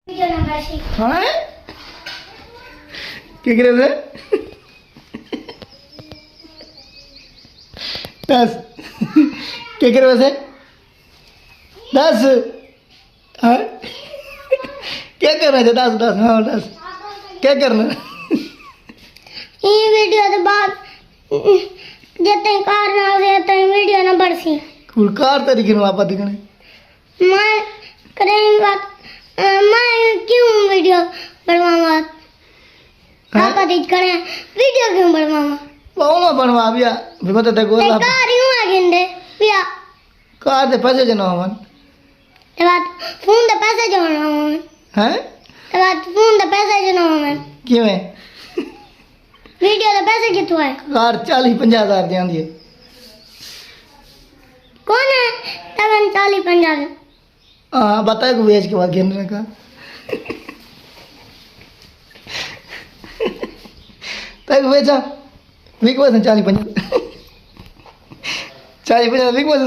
हाँ क्या करे थे 10 क्या करे वैसे 10 हाँ क्या करना है 10 10 हाँ 10 क्या करना है ये वीडियो तो बाद जते कार ना हो तो वीडियो ना बढ़सी कुल कार तरीके में आपा दिखने मैं करेंगे बात मैं क्यों वीडियो बनवाऊंगा आप अधिक करें वीडियो क्यों बनवाऊंगा बहुमा बनवा बिया विगत देखो ते कार यूं आगे दे पिया कार दे पैसे जनो मन ते बात फोन दे पैसे जोड़ना हूं हैं ते बात फोन दे पैसे जोड़ना हूं क्यों है वीडियो दे पैसे कितों है कार 40-50 हज़ार दी आंदी है कौन है तवन 40-50 हाँ बताए को बेच के बाद गिनने का तक बेचा विक बस 40-50 40-50 विक बस